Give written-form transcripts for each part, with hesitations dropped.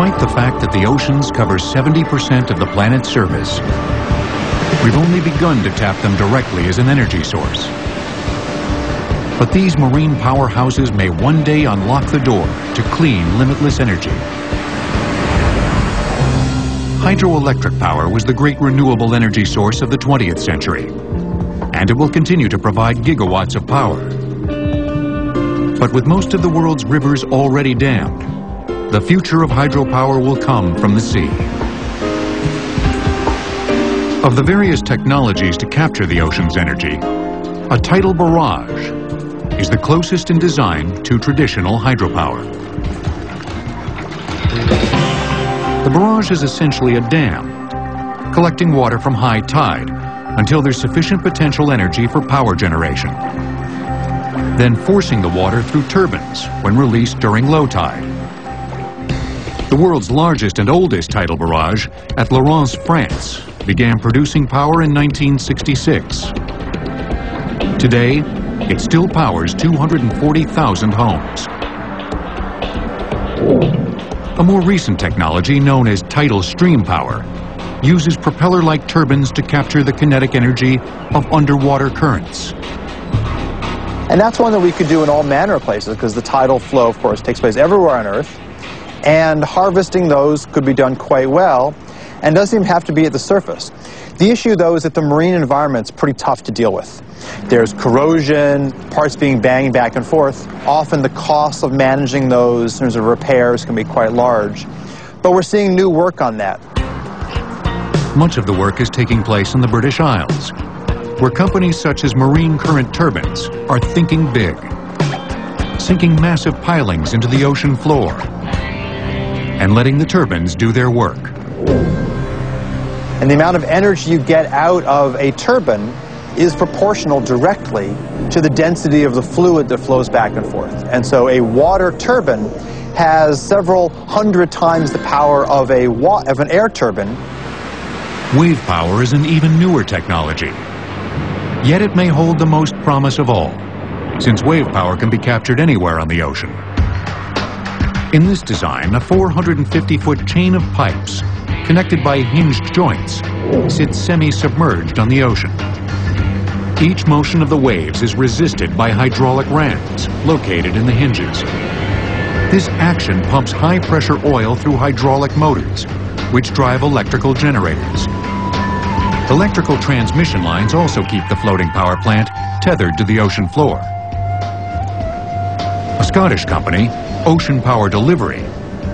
Despite the fact that the oceans cover 70% of the planet's surface, we've only begun to tap them directly as an energy source. But these marine powerhouses may one day unlock the door to clean, limitless energy. Hydroelectric power was the great renewable energy source of the 20th century, and it will continue to provide gigawatts of power. But with most of the world's rivers already dammed, the future of hydropower will come from the sea. Of the various technologies to capture the ocean's energy, a tidal barrage is the closest in design to traditional hydropower. The barrage is essentially a dam, collecting water from high tide until there's sufficient potential energy for power generation, then forcing the water through turbines when released during low tide. The world's largest and oldest tidal barrage at Lorence, France, began producing power in 1966. Today, it still powers 240,000 homes. A more recent technology known as tidal stream power uses propeller-like turbines to capture the kinetic energy of underwater currents. And that's one that we could do in all manner of places, because the tidal flow, of course, takes place everywhere on Earth, and harvesting those could be done quite well, and doesn't even have to be at the surface. The issue, though, is that the marine environment's pretty tough to deal with. There's corrosion, parts being banged back and forth. Often the cost of managing those in terms of repairs can be quite large. But we're seeing new work on that. Much of the work is taking place in the British Isles, where companies such as Marine Current Turbines are thinking big, sinking massive pilings into the ocean floor and letting the turbines do their work. And the amount of energy you get out of a turbine is proportional directly to the density of the fluid that flows back and forth. And so a water turbine has several hundred times the power of an air turbine. Wave power is an even newer technology. Yet it may hold the most promise of all, since wave power can be captured anywhere on the ocean. In this design, a 450-foot chain of pipes connected by hinged joints sits semi-submerged on the ocean. Each motion of the waves is resisted by hydraulic rams located in the hinges. This action pumps high-pressure oil through hydraulic motors, which drive electrical generators. Electrical transmission lines also keep the floating power plant tethered to the ocean floor. A Scottish company, Ocean Power Delivery,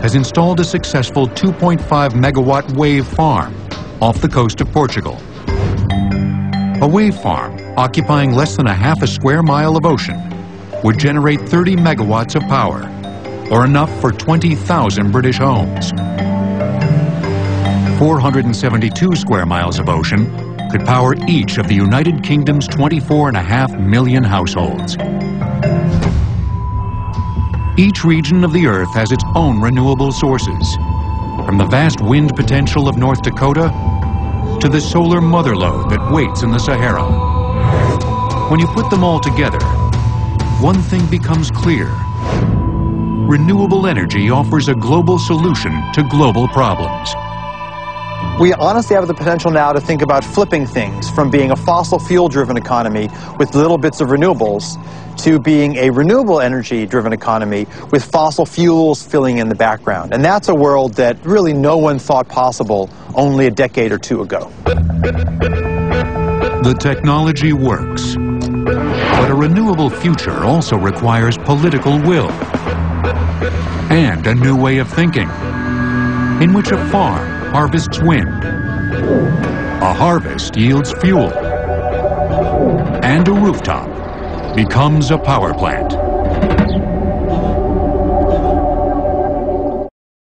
has installed a successful 2.5 megawatt wave farm off the coast of Portugal. A wave farm occupying less than half a square mile of ocean would generate 30 megawatts of power, or enough for 20,000 British homes. 472 square miles of ocean could power each of the United Kingdom's 24.5 million households. Each region of the Earth has its own renewable sources, from the vast wind potential of North Dakota to the solar motherlode that waits in the Sahara. When you put them all together, one thing becomes clear. Renewable energy offers a global solution to global problems. We honestly have the potential now to think about flipping things from being a fossil fuel-driven economy with little bits of renewables to being a renewable energy-driven economy with fossil fuels filling in the background. And that's a world that really no one thought possible only a decade or two ago. The technology works, but a renewable future also requires political will and a new way of thinking, in which a farm harvests wind, a harvest yields fuel, and a rooftop becomes a power plant.